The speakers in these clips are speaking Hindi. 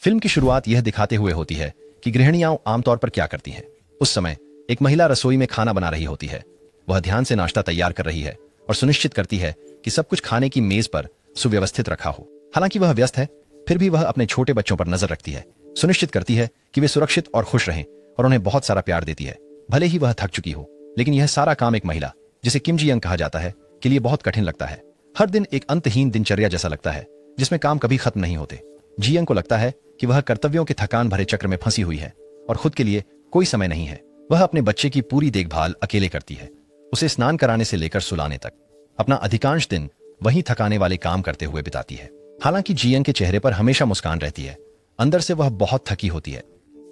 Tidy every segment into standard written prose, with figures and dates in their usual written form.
फिल्म की शुरुआत यह दिखाते हुए होती है कि गृहिणियां आमतौर पर क्या करती हैं। उस समय एक महिला रसोई में खाना बना रही होती है। वह ध्यान से नाश्ता तैयार कर रही है और सुनिश्चित करती है कि सब कुछ खाने की मेज पर सुव्यवस्थित रखा हो। हालांकि वह व्यस्त है, फिर भी वह अपने छोटे बच्चों पर नजर रखती है, सुनिश्चित करती है कि वे सुरक्षित और खुश रहें और उन्हें बहुत सारा प्यार देती है। भले ही वह थक चुकी हो, लेकिन यह सारा काम एक महिला, जिसे किम जी यंग कहा जाता है, के लिए बहुत कठिन लगता है। हर दिन एक अंतहीन दिनचर्या जैसा लगता है, जिसमें काम कभी खत्म नहीं होते। जी यंग को लगता है कि वह कर्तव्यों के थकान भरे चक्र में फंसी हुई है और खुद के लिए कोई समय नहीं है। वह अपने बच्चे की पूरी देखभाल अकेले करती है, उसे स्नान कराने से लेकर सुलाने तक। अपना अधिकांश दिन वही थकाने वाले काम करते हुए बिताती है। हालांकि जी यंग के चेहरे पर हमेशा मुस्कान रहती है, अंदर से वह बहुत थकी होती है।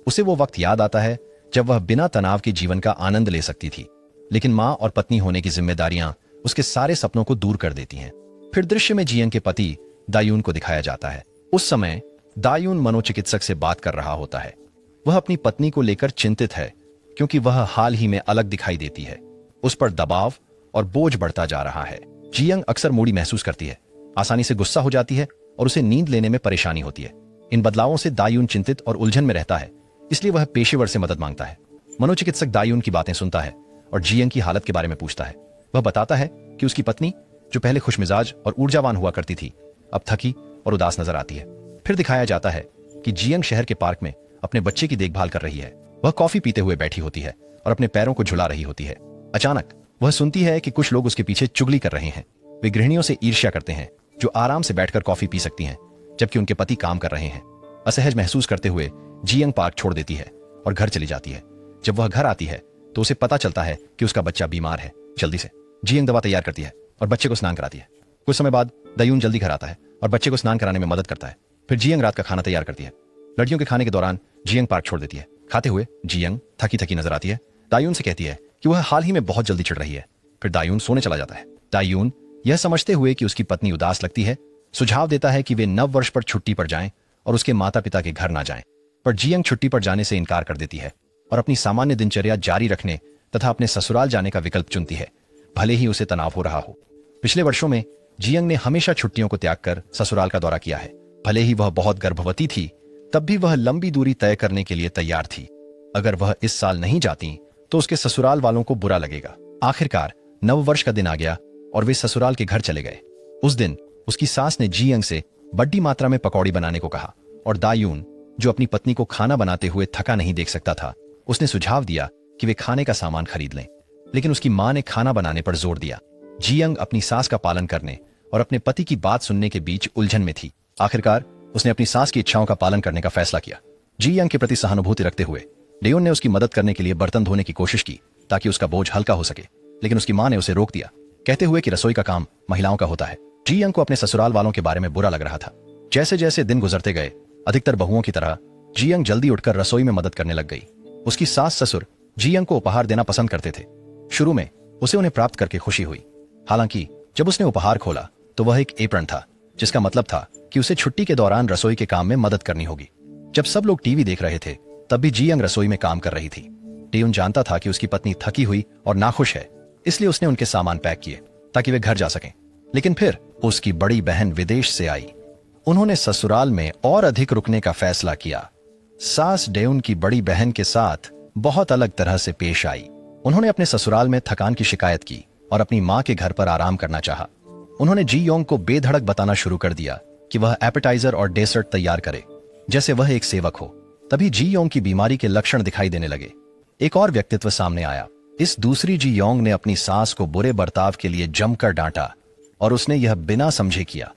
उसे वो वक्त याद आता है जब वह बिना तनाव के जीवन का आनंद ले सकती थी, लेकिन मां और पत्नी होने की जिम्मेदारियां उसके सारे सपनों को दूर कर देती हैं। फिर दृश्य में जी यंग के पति दायून को दिखाया जाता है। उस समय दायून मनोचिकित्सक से बात कर रहा होता है। वह अपनी पत्नी को लेकर चिंतित है, क्योंकि वह हाल ही में अलग दिखाई देती है। उस पर दबाव और बोझ बढ़ता जा रहा है। जी यंग अक्सर मूडी महसूस करती है, आसानी से गुस्सा हो जाती है और उसे नींद लेने में परेशानी होती है। इन बदलावों से दायून चिंतित और उलझन में रहता है, इसलिए वह पेशेवर से मदद मांगता है। मनोचिकित्सक दायून की बातें सुनता है और जी यंग की हालत के बारे में पूछता है। वह बताता है कि उसकी पत्नी, जो पहले खुशमिजाज और ऊर्जावान हुआ करती थी, अब थकी और उदास नजर आती है। फिर दिखाया जाता है कि जी यंग शहर के पार्क में अपने बच्चे की देखभाल कर रही है। वह कॉफी पीते हुए बैठी होती है और अपने पैरों को झुला रही होती है। अचानक वह सुनती है कि कुछ लोग उसके पीछे चुगली कर रहे हैं। वे गृहिणियों से ईर्ष्या करते हैं जो आराम से बैठकर कॉफी पी सकती हैं, जबकि उनके पति काम कर रहे हैं। असहज महसूस करते हुए जी यंग पार्क छोड़ देती है और घर चली जाती है। जब वह घर आती है तो उसे पता चलता है कि उसका बच्चा बीमार है। जल्दी से जी यंग दवा तैयार करती है और बच्चे को स्नान कराती है। कुछ समय बाद दायून जल्दी घर आता है और बच्चे को स्नान कराने में मदद करता है। फिर जी यंग रात का खाना तैयार करती है। लड़कियों के खाने के दौरान जी यंग पार्क छोड़ देती है। खाते हुए जी यंग थकी थकी नजर आती है। दायून से कहती है कि वह हाल ही में बहुत जल्दी चिढ़ रही है। फिर दायून सोने चला जाता है। दायून यह समझते हुए कि उसकी पत्नी उदास लगती है, सुझाव देता है कि वे नव वर्ष पर छुट्टी पर जाएं और उसके माता पिता के घर ना जाएं। पर जी यंग छुट्टी पर जाने से इनकार कर देती है और अपनी सामान्य दिनचर्या जारी रखने तथा अपने ससुराल जाने का विकल्प चुनती है, भले ही उसे तनाव हो रहा हो। पिछले वर्षों में जी यंग ने हमेशा छुट्टियों को त्याग कर ससुराल का दौरा किया है। भले ही वह बहुत गर्भवती थी, तब भी वह लंबी दूरी तय करने के लिए तैयार थी। अगर वह इस साल नहीं जाती तो उसके ससुराल वालों को बुरा लगेगा। आखिरकार नववर्ष का दिन आ गया और वे ससुराल के घर चले गए। उस दिन उसकी सास ने जी यंग से बड़ी मात्रा में पकौड़ी बनाने को कहा और दायून, जो अपनी पत्नी को खाना बनाते हुए थका नहीं देख सकता था, उसने सुझाव दिया कि वे खाने का सामान खरीद लें। लेकिन उसकी मां ने खाना बनाने पर जोर दिया। जी यंग अपनी सास का पालन करने और अपने पति की बात सुनने के बीच उलझन में थी। आखिरकार उसने अपनी सास की इच्छाओं का पालन करने का फैसला किया। जी यंग के प्रति सहानुभूति रखते हुए डेयोन ने उसकी मदद करने के लिए बर्तन धोने की कोशिश की ताकि उसका बोझ हल्का हो सके, लेकिन उसकी मां ने उसे रोक दिया, कहते हुए कि रसोई का काम महिलाओं का होता है। जी यंग को अपने ससुराल वालों के बारे में बुरा लग रहा था। जैसे जैसे दिन गुजरते गए, अधिकतर बहुओं की तरह जी यंग जल्दी उठकर रसोई में मदद करने लग गई। उसकी सास ससुर जी यंग को उपहार देना पसंद करते थे। शुरू में उसे उन्हें प्राप्त करके खुशी हुई। हालांकि जब उसने उपहार खोला तो वह एक एप्रन था, जिसका मतलब था कि उसे छुट्टी के दौरान रसोई के काम में मदद करनी होगी। जब सब लोग टीवी देख रहे थे, तब भी जी यंग रसोई में काम कर रही थी। डेयोन जानता था कि उसकी पत्नी थकी हुई और नाखुश है, इसलिए उसने उनके सामान पैक किए ताकि वे घर जा सकें। लेकिन फिर उसकी बड़ी बहन विदेश से आई। उन्होंने ससुराल में और अधिक रुकने का फैसला किया। सास डेयोन की बड़ी बहन के साथ बहुत अलग तरह से पेश आई। उन्होंने अपने ससुराल में थकान की शिकायत की और अपनी मां के घर पर आराम करना चाहा। उन्होंने जी योंग को बेधड़क बताना शुरू कर दिया कि वह एपेटाइजर और डेसर्ट तैयार करे, जैसे वह एक सेवक हो। तभी जी योंग की बीमारी के लक्षण दिखाई देने लगे। एक और व्यक्तित्व सामने आया। इस दूसरी जी योंग ने अपनी सास को बुरे बर्ताव के लिए जमकर डांटा और उसने यह बिना समझे किया।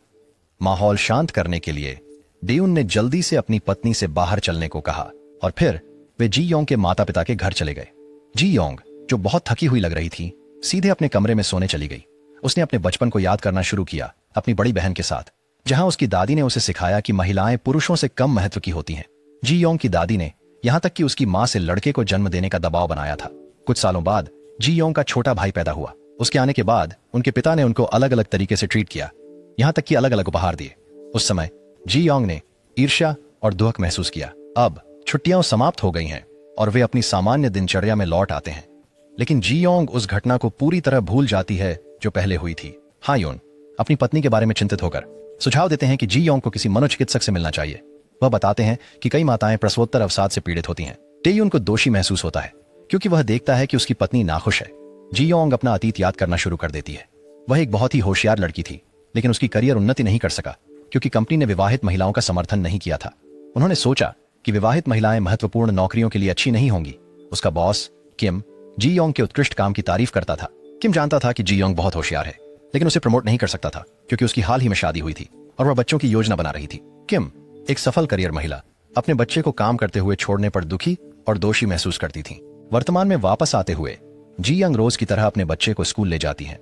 माहौल शांत करने के लिए डेयोन ने जल्दी से अपनी पत्नी से बाहर चलने को कहा और फिर वे जी योंग के माता पिता के घर चले गए। जी योंग, जो बहुत थकी हुई लग रही थी, सीधे अपने कमरे में सोने चली गई। उसने अपने बचपन को याद करना शुरू किया अपनी बड़ी बहन के साथ, जहां उसकी दादी ने उसे सिखाया कि महिलाएं पुरुषों से कम महत्व की होती हैं। जी योंग की दादी ने यहां तक कि उसकी मां से लड़के को जन्म देने का दबाव बनाया था। कुछ सालों बाद जी योंग का छोटा भाई पैदा हुआ। उसके आने के बाद उनके पिता ने उनको अलग अलग तरीके से ट्रीट किया, यहां तक कि अलग अलग उपहार दिए। उस समय जी योंग ने ईर्ष्या और दुख महसूस किया। अब छुट्टियां समाप्त हो गई हैं और वे अपनी सामान्य दिनचर्या में लौट आते हैं, लेकिन जी योंग उस घटना को पूरी तरह भूल जाती है जो पहले हुई थी। हायोन अपनी पत्नी के बारे में चिंतित होकर सुझाव देते हैं कि जी योंग को किसी मनोचिकित्सक से मिलना चाहिए। वह बताते हैं कि कई माताएं प्रसवोत्तर अवसाद से पीड़ित होती हैं। टेयुन को दोषी महसूस होता है क्योंकि वह देखता है कि उसकी पत्नी नाखुश है। जीयोंग अपना अतीत याद करना शुरू कर देती है। वह एक बहुत ही होशियार लड़की थी, लेकिन उसकी करियर उन्नति नहीं कर सका क्योंकि कंपनी ने विवाहित महिलाओं का समर्थन नहीं किया था। उन्होंने सोचा कि विवाहित महिलाएं महत्वपूर्ण नौकरियों के लिए अच्छी नहीं होंगी। उसका बॉस किम जीयोंग के उत्कृष्ट काम की तारीफ करता था। किम जानता था कि जीयोंग बहुत होशियार है, लेकिन उसे प्रमोट नहीं कर सकता था क्योंकि उसकी हाल ही में शादी हुई थी और वह बच्चों की योजना बना रही थी। किम, एक सफल करियर महिला, अपने बच्चे को काम करते हुए छोड़ने पर दुखी और दोषी महसूस करती थी। वर्तमान में वापस आते हुए जीयोंग रोज की तरह अपने बच्चे को स्कूल ले जाती हैं।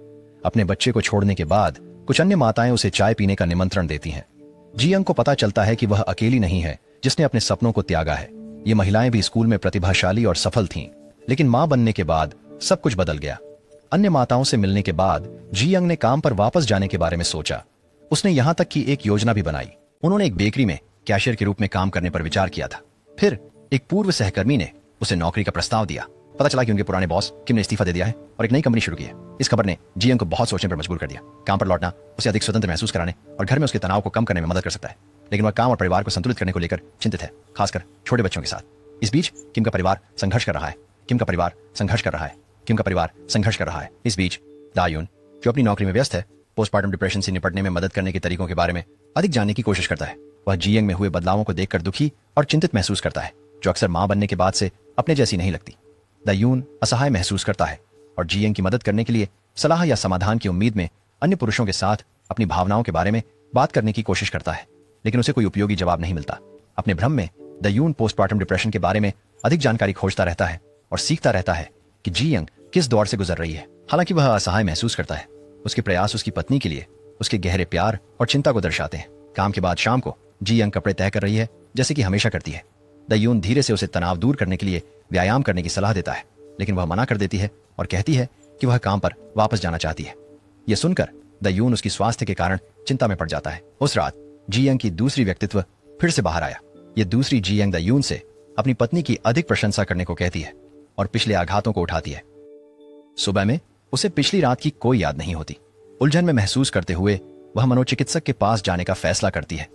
अपने बच्चे को छोड़ने के बाद कुछ अन्य माताएं उसे चाय पीने का निमंत्रण देती हैं। जीयोंग को पता चलता है कि वह अकेली नहीं है जिसने अपने सपनों को त्यागा है। ये महिलाएं भी स्कूल में प्रतिभाशाली और सफल थीं, लेकिन मां बनने के बाद सब कुछ बदल गया। अन्य माताओं से मिलने के बाद जीयोंग ने काम पर वापस जाने के बारे में सोचा। उसने यहां तक कि एक योजना भी बनाई। उन्होंने एक बेकरी में कैशियर के रूप में काम करने पर विचार किया था। फिर एक पूर्व सहकर्मी ने उसे नौकरी का प्रस्ताव दिया। पता चला कि उनके पुराने बॉस किम ने इस्तीफा दे दिया है और एक नई कंपनी शुरू की है। इस खबर ने जीयोंग को बहुत सोचने पर मजबूर कर दिया। काम पर लौटना उसे अधिक स्वतंत्र महसूस कराने और घर में उसके तनाव को कम करने में मदद कर सकता है, लेकिन वह काम और परिवार को संतुलित करने को लेकर चिंतित है, खासकर छोटे बच्चों के साथ। इस बीच किम का परिवार संघर्ष कर रहा है। इस बीच दायुन, जो अपनी नौकरी में व्यस्त है, पोस्टमार्टम डिप्रेशन से निपटने में मदद करने के तरीकों के बारे में अधिक जानने की कोशिश करता है। वह जीयोंग में हुए बदलावों को देखकर दुखी और चिंतित महसूस करता है, जो अक्सर मां बनने के बाद से अपने जैसी नहीं लगती। दायुन असहाय महसूस करता है और जीयोंग की मदद करने के लिए सलाह या समाधान की उम्मीद में अन्य पुरुषों के साथ अपनी भावनाओं के बारे में बात करने की कोशिश करता है, लेकिन उसे कोई उपयोगी जवाब नहीं मिलता। अपने भ्रम में दायुन पोस्टमार्टम डिप्रेशन के बारे में अधिक जानकारी खोजता रहता है और सीखता रहता है कि जीयोंग किस दौर से गुजर रही है। हालांकि वह असहाय महसूस करता है, उसके प्रयास उसकी पत्नी के लिए उसके गहरे प्यार और चिंता को दर्शाते हैं। काम के बाद शाम को जीयोंग कपड़े तय कर रही है, जैसे कि हमेशा करती है। दायुन धीरे से उसे तनाव दूर करने के लिए व्यायाम करने की सलाह देता है, लेकिन वह मना कर देती है और कहती है कि वह काम पर वापस जाना चाहती है। यह सुनकर दायुन उसकी स्वास्थ्य के कारण चिंता में पड़ जाता है। उस रात जीयोंग की दूसरी व्यक्तित्व फिर से बाहर आया। यह दूसरी जीयोंग दायुन से अपनी पत्नी की अधिक प्रशंसा करने को कहती है और पिछले आघातों को उठाती है। सुबह में उसे पिछली रात की कोई याद नहीं होती। उलझन में महसूस करते हुए वह मनोचिकित्सक के पास जाने का फैसला करती है,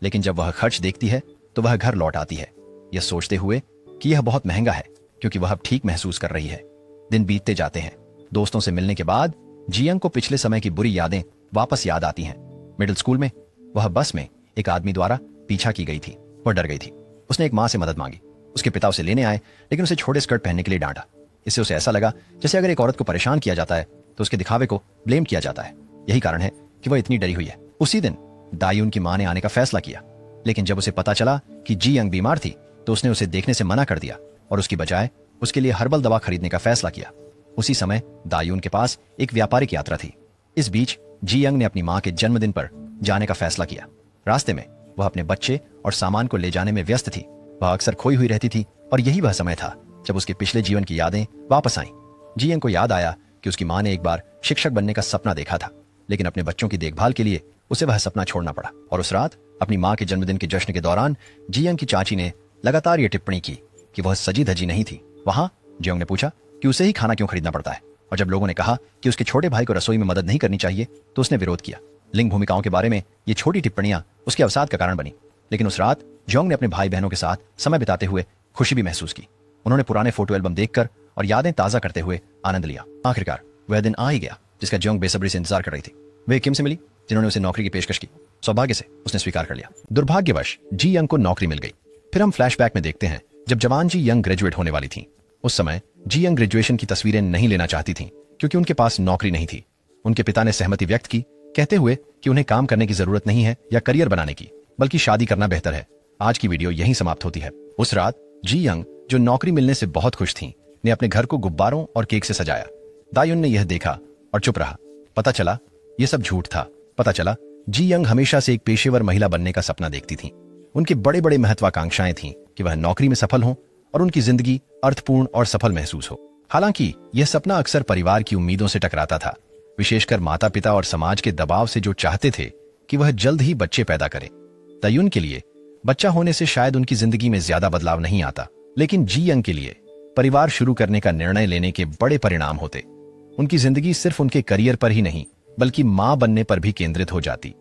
लेकिन जब वह खर्च देखती है तो वह घर लौट आती है, यह सोचते हुए कि यह बहुत महंगा है क्योंकि वह अब ठीक महसूस कर रही है। दिन बीतते जाते हैं। दोस्तों से मिलने के बाद जीयोंग को पिछले समय की बुरी यादें वापस याद आती हैं। मिडिल स्कूल में वह बस में एक आदमी द्वारा पीछा की गई थी। वह डर गई थी। उसने एक मां से मदद मांगी। उसके पिता उसे लेने आए, लेकिन उसे छोटे स्कर्ट पहनने के लिए डांटा। इससे उसे ऐसा लगा जैसे अगर एक औरत को परेशान किया जाता है तो उसके दिखावे को ब्लेम किया जाता है। यही कारण है कि वह इतनी डरी हुई है। उसी दिन दायुन की मां ने आने का फैसला किया, लेकिन जब उसे पता चला कि जीयोंग बीमार थी तो उसने उसे देखने से मना कर दिया और उसकी बजाय उसके लिए हर्बल दवा खरीदने का फैसला किया। उसी समय दायुन के पास एक व्यापारिक यात्रा थी। इस बीच जीयोंग ने अपनी मां के जन्मदिन पर जाने का फैसला किया। रास्ते में वह अपने बच्चे और सामान को ले जाने में व्यस्त थी। वह अक्सर खोई हुई रहती थी और यही वह समय था जब उसके पिछले जीवन की यादें वापस आईं। जीयोंग को याद आया कि उसकी मां ने एक बार शिक्षक बनने का सपना देखा था, लेकिन अपने बच्चों की देखभाल के लिए उसे वह सपना छोड़ना पड़ा। और उस रात अपनी मां के जन्मदिन के जश्न के दौरान जीयोंग की चाची ने लगातार ये टिप्पणी की कि वह सजी धजी नहीं थी। वहां जीयोंग ने पूछा कि उसे ही खाना क्यों खरीदना पड़ता है, और जब लोगों ने कहा कि उसके छोटे भाई को रसोई में मदद नहीं करनी चाहिए तो उसने विरोध किया। लिंग भूमिकाओं के बारे में ये छोटी टिप्पणियां उसके अवसाद का कारण बनी, लेकिन उस रात जीयोंग ने अपने भाई बहनों के साथ समय बिताते हुए खुशी भी महसूस की। उन्होंने पुराने फोटो एल्बम देखकर और यादें ताजा करते हुए आनंद लिया। आखिरकार वह दिन आ ही गया जिसका जीयोंग बेसब्री से इंतजार कर रही थी। वे किम से मिली, जिन्होंने उसे नौकरी की पेशकश की। सौभाग्य से उसने स्वीकार कर लिया। दुर्भाग्यवश जीयोंग को नौकरी मिल गई। फिर हम फ्लैशबैक में देखते हैं जब जवान जीयोंग ग्रेजुएट होने वाली थी। उस समय जीयोंग ग्रेजुएशन की तस्वीरें नहीं लेना चाहती थी क्योंकि उनके पास नौकरी नहीं थी। उनके पिता ने सहमति व्यक्त की, कहते हुए कि उन्हें काम करने की जरूरत नहीं है या करियर बनाने की, बल्कि शादी करना बेहतर है। आज की वीडियो यहीं समाप्त होती है। उस रात जीयोंग, जो नौकरी मिलने से बहुत खुश थीं, ने अपने घर को गुब्बारों और केक से सजाया। दायुन ने यह देखा और चुप रहा। पता चला यह सब झूठ था। पता चला जीयोंग हमेशा से एक पेशेवर महिला बनने का सपना देखती थी। उनकी बड़े बड़े महत्वाकांक्षाएं थीं कि वह नौकरी में सफल हों और उनकी जिंदगी अर्थपूर्ण और सफल महसूस हो। हालांकि यह सपना अक्सर परिवार की उम्मीदों से टकराता था, विशेषकर माता पिता और समाज के दबाव से, जो चाहते थे कि वह जल्द ही बच्चे पैदा करें। दायुन के लिए बच्चा होने से शायद उनकी जिंदगी में ज्यादा बदलाव नहीं आता, लेकिन जीयोंग के लिए परिवार शुरू करने का निर्णय लेने के बड़े परिणाम होते। उनकी जिंदगी सिर्फ उनके करियर पर ही नहीं बल्कि मां बनने पर भी केंद्रित हो जाती।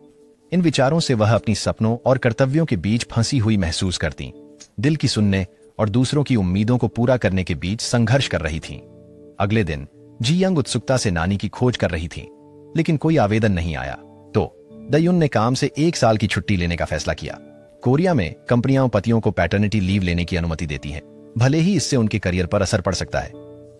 इन विचारों से वह अपनी सपनों और कर्तव्यों के बीच फंसी हुई महसूस करती, दिल की सुनने और दूसरों की उम्मीदों को पूरा करने के बीच संघर्ष कर रही थीं। अगले दिन जी यंग उत्सुकता से नानी की खोज कर रही थी, लेकिन कोई आवेदन नहीं आया। तो दयुन ने काम से 1 साल की छुट्टी लेने का फैसला किया। कोरिया में कंपनियां पतियों को पैटर्निटी लीव लेने की अनुमति देती हैं, भले ही इससे उनके करियर पर असर पड़ सकता है।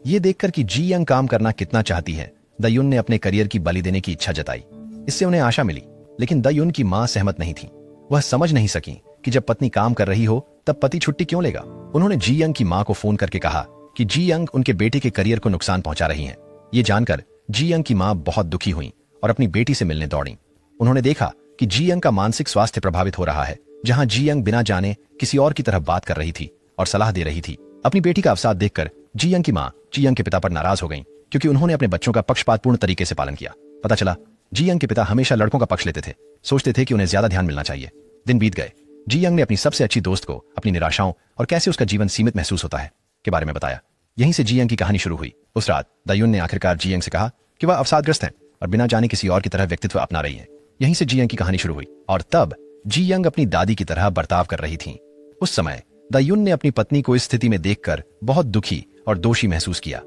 ये देखकर कि जी यंग काम करना कितना चाहती है, दयुन ने अपने करियर की बलि देने की इच्छा जताई। इससे उन्हें आशा मिली, लेकिन दयुन की मां सहमत नहीं थी। वह समझ नहीं सकी कि जब पत्नी काम कर रही हो तब पति छुट्टी क्यों लेगा। उन्होंने जी यंग की मां को फोन करके कहा कि जी यंग उनके बेटे के करियर को नुकसान पहुंचा रही हैं। ये जानकर जी यंग की मां बहुत दुखी हुई और अपनी बेटी से मिलने दौड़ी। उन्होंने देखा कि जी यंग का मानसिक स्वास्थ्य प्रभावित हो रहा है, जहां जी यंग बिना जाने किसी और की तरफ बात कर रही थी और सलाह दे रही थी। अपनी बेटी का अवसाद देखकर जी यंग की मां जी यंग के पिता पर नाराज हो गईं, क्योंकि उन्होंने अपने बच्चों का पक्षपातपूर्ण तरीके से पालन किया। पता चला जी यंग के पिता हमेशा लड़कों का पक्ष लेते थे, सोचते थे कि उन्हें ज्यादा ध्यान मिलना चाहिए। दिन बीत गए। जी यंग ने अपनी सबसे अच्छी दोस्त को अपनी निराशाओं और कैसे उसका जीवन सीमित महसूस होता है के बारे में बताया। यहीं से जी यंग की कहानी शुरू हुई। उस रात दयुन ने आखिरकार जी यंग से कहा कि वह अवसादग्रस्त है और बिना जाने किसी और की तरह व्यक्तित्व अपना रही है। यहीं से जी यंग की कहानी शुरू हुई और तब जी यंग अपनी दादी की तरह बर्ताव कर रही थीं। उस समय दयुन ने अपनी पत्नी को इस स्थिति में देखकर बहुत दुखी और दोषी महसूस किया।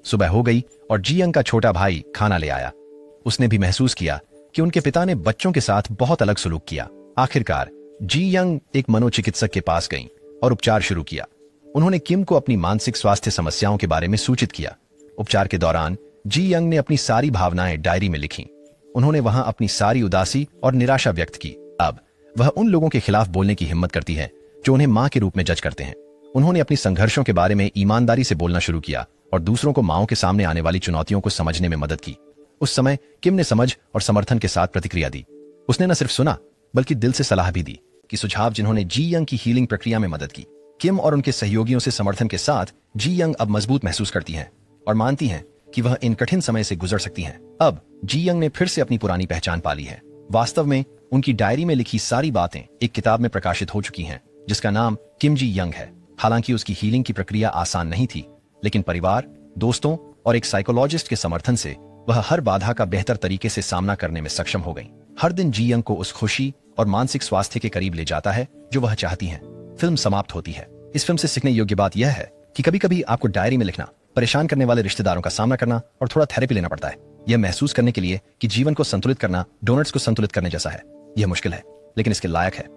सुबह हो गई और जी यंग का छोटा भाई खाना ले आया। उसने भी महसूस किया कि उनके पिता ने बच्चों के साथ बहुत अलग सलूक किया। आखिरकार जी यंग एक मनोचिकित्सक के पास गईं और उपचार शुरू किया। उन्होंने किम को अपनी मानसिक स्वास्थ्य समस्याओं के बारे में सूचित किया। उपचार के दौरान जी यंग ने अपनी सारी भावनाएं डायरी में लिखीं। उन्होंने वहां अपनी सारी उदासी और निराशा व्यक्त की। अब वह उन लोगों के खिलाफ बोलने की हिम्मत करती है जो उन्हें मां के रूप में जज करते हैं। उन्होंने अपनी संघर्षों के बारे में ईमानदारी से बोलना शुरू किया और दूसरों को माओं के सामने आने वाली चुनौतियों को समझने में मदद की। उस समय किम ने समझ और समर्थन के साथ प्रतिक्रिया दी। उसने न सिर्फ सुना बल्कि दिल से सलाह भी दी कि सुझाव जिन्होंने जी यंग की हीलिंग प्रक्रिया में मदद की। किम और उनके सहयोगियों से समर्थन के साथ जी यंग अब मजबूत महसूस करती हैं और मानती हैं कि वह इन कठिन समय से गुजर सकती हैं। अब जी यंग ने फिर से अपनी पुरानी पहचान पा ली है। वास्तव में उनकी डायरी में लिखी सारी बातें एक किताब में प्रकाशित हो चुकी हैं, जिसका नाम किम जी यंग है। हालांकि उसकी हीलिंग की प्रक्रिया आसान नहीं थी, लेकिन परिवार, दोस्तों और एक साइकोलॉजिस्ट के समर्थन से वह हर बाधा का बेहतर तरीके से सामना करने में सक्षम हो गई। हर दिन जी यंग को उस खुशी और मानसिक स्वास्थ्य के करीब ले जाता है जो वह चाहती हैं। फिल्म समाप्त होती है। इस फिल्म से सीखने योग्य बात यह है कि कभी कभी आपको डायरी में लिखना, परेशान करने वाले रिश्तेदारों का सामना करना और थोड़ा थेरेपी लेना पड़ता है, यह महसूस करने के लिए कि जीवन को संतुलित करना डोनट्स को संतुलित करने जैसा है। यह मुश्किल है, लेकिन इसके लायक है।